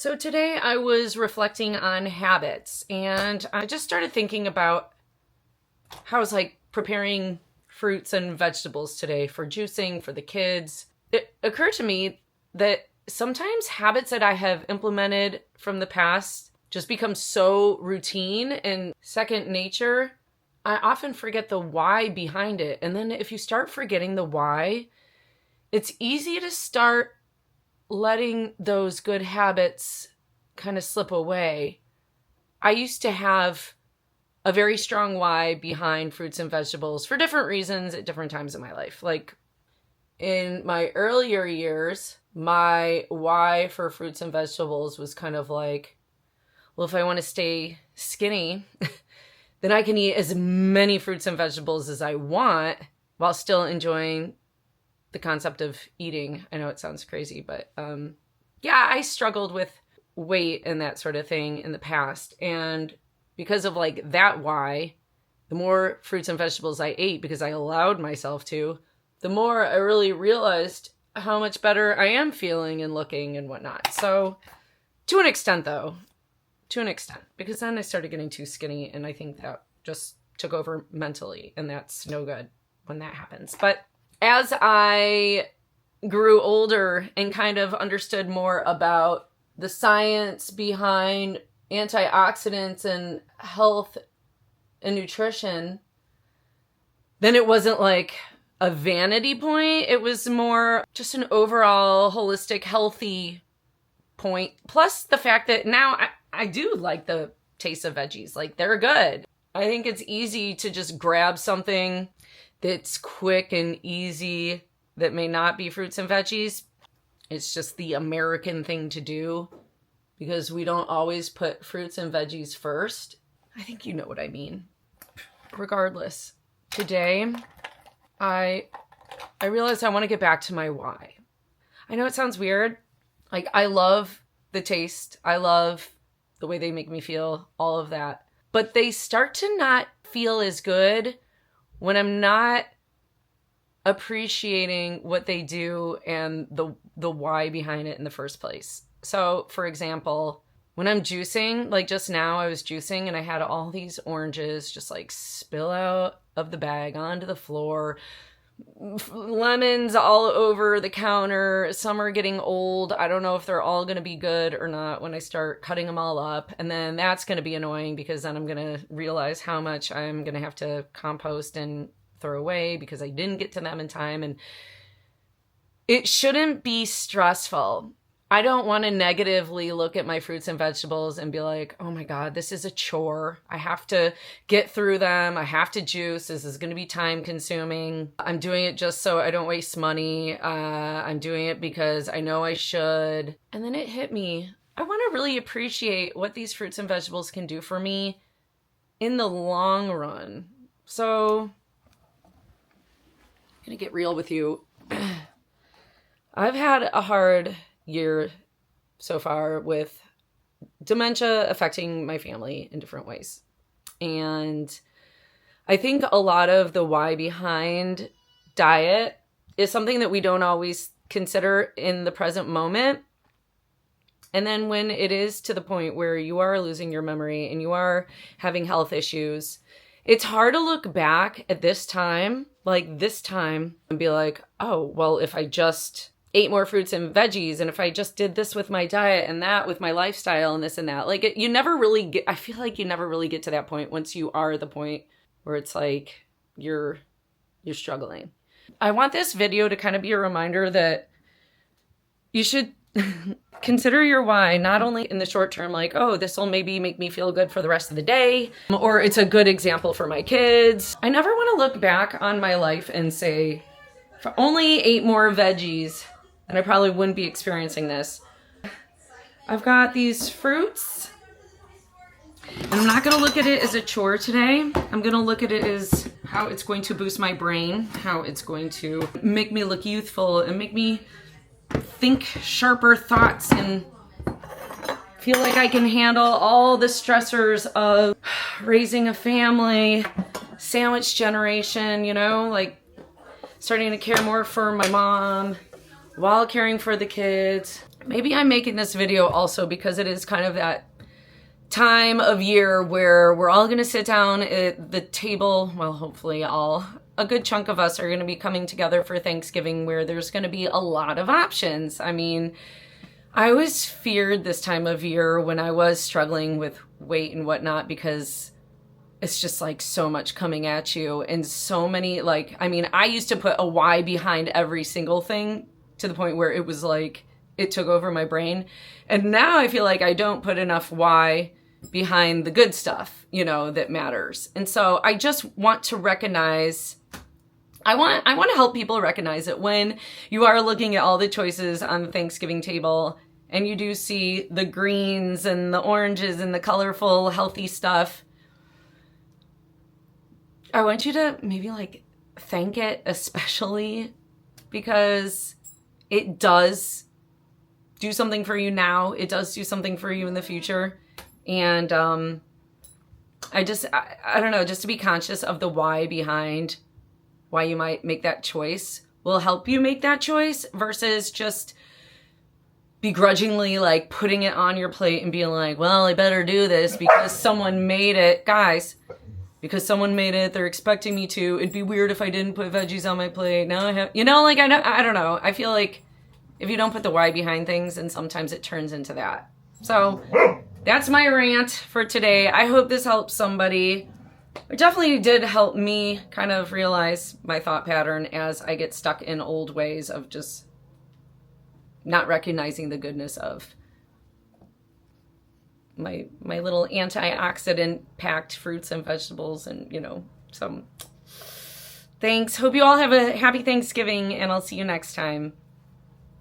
So today I was reflecting on habits, and I just started thinking about how I was like preparing fruits and vegetables today for juicing for the kids. It occurred to me that sometimes habits that I have implemented from the past just become so routine and second nature. I often forget the why behind it. And then if you start forgetting the why, it's easy to start letting those good habits kind of slip away. I used to have a very strong why behind fruits and vegetables for different reasons at different times in my life. Like in my earlier years, my why for fruits and vegetables was kind of like, well, if I want to stay skinny, then I can eat as many fruits and vegetables as I want while still enjoying the concept of eating. I know it sounds crazy, but yeah, I struggled with weight and that sort of thing in the past. And because of like that why, the more fruits and vegetables I ate because I allowed myself to, the more I really realized how much better I am feeling and looking and whatnot. So to an extent though, because then I started getting too skinny and I think that just took over mentally, and that's no good when that happens. But as I grew older and kind of understood more about the science behind antioxidants and health and nutrition, then it wasn't like a vanity point. It was more just an overall holistic, healthy point. Plus the fact that now I do like the taste of veggies. Like, they're good. I think it's easy to just grab something that's quick and easy that may not be fruits and veggies. It's just the American thing to do because we don't always put fruits and veggies first. I think you know what I mean. Regardless, today I realized I want to get back to my why. I know it sounds weird. Like, I love the taste. I love the way they make me feel, all of that. But they start to not feel as good when I'm not appreciating what they do and the why behind it in the first place. So, for example, when I'm juicing, like just now I was juicing and I had all these oranges just like spill out of the bag onto the floor, lemons all over the counter. Some are getting old. I don't know if they're all going to be good or not when I start cutting them all up. And then that's going to be annoying because then I'm going to realize how much I'm going to have to compost and throw away because I didn't get to them in time. And it shouldn't be stressful. I don't want to negatively look at my fruits and vegetables and be like, oh my God, this is a chore. I have to get through them. I have to juice. This is going to be time consuming. I'm doing it just so I don't waste money. I'm doing it because I know I should. And then it hit me. I want to really appreciate what these fruits and vegetables can do for me in the long run. So I'm going to get real with you. I've had a hard year so far with dementia affecting my family in different ways. And I think a lot of the why behind diet is something that we don't always consider in the present moment. And then when it is to the point where you are losing your memory and you are having health issues, it's hard to look back at this time, and be like, oh, well, if I just ate more fruits and veggies, and if I just did this with my diet and that with my lifestyle and this and that, like you never really get, I feel like you never really get to that point once you are the point where it's like you're struggling. I want this video to kind of be a reminder that you should consider your why, not only in the short term, like, oh, this will maybe make me feel good for the rest of the day, or it's a good example for my kids. I never want to look back on my life and say, if I only ate more veggies, and I probably wouldn't be experiencing this. I've got these fruits, and I'm not going to look at it as a chore today. I'm going to look at it as how it's going to boost my brain, how it's going to make me look youthful and make me think sharper thoughts and feel like I can handle all the stressors of raising a family, sandwich generation, like starting to care more for my mom while caring for the kids, maybe I'm making this video also because it is kind of that time of year where we're all going to sit down at the table. Well, hopefully a good chunk of us are going to be coming together for Thanksgiving, where there's going to be a lot of options. I mean, I always feared this time of year when I was struggling with weight and whatnot, because it's just like so much coming at you and so many, like, I mean, I used to put a why behind every single thing to the point where it was like, it took over my brain. And now I feel like I don't put enough why behind the good stuff, you know, that matters. And so I just want to recognize, I want to help people recognize that when you are looking at all the choices on the Thanksgiving table and you do see the greens and the oranges and the colorful, healthy stuff, I want you to maybe like thank it, especially because it does do something for you now. It does do something for you in the future. And I don't know, just to be conscious of the why behind why you might make that choice will help you make that choice, versus just begrudgingly like putting it on your plate and being like, well, I better do this because someone made it. Guys, because someone made it, they're expecting me to. It'd be weird if I didn't put veggies on my plate. Now I have, you know, like, I don't know. I feel like if you don't put the why behind things, and sometimes it turns into that. So that's my rant for today. I hope this helps somebody. It definitely did help me kind of realize my thought pattern as I get stuck in old ways of just not recognizing the goodness of my little antioxidant packed fruits and vegetables. And, you know, so thanks. Hope you all have a happy Thanksgiving, and I'll see you next time.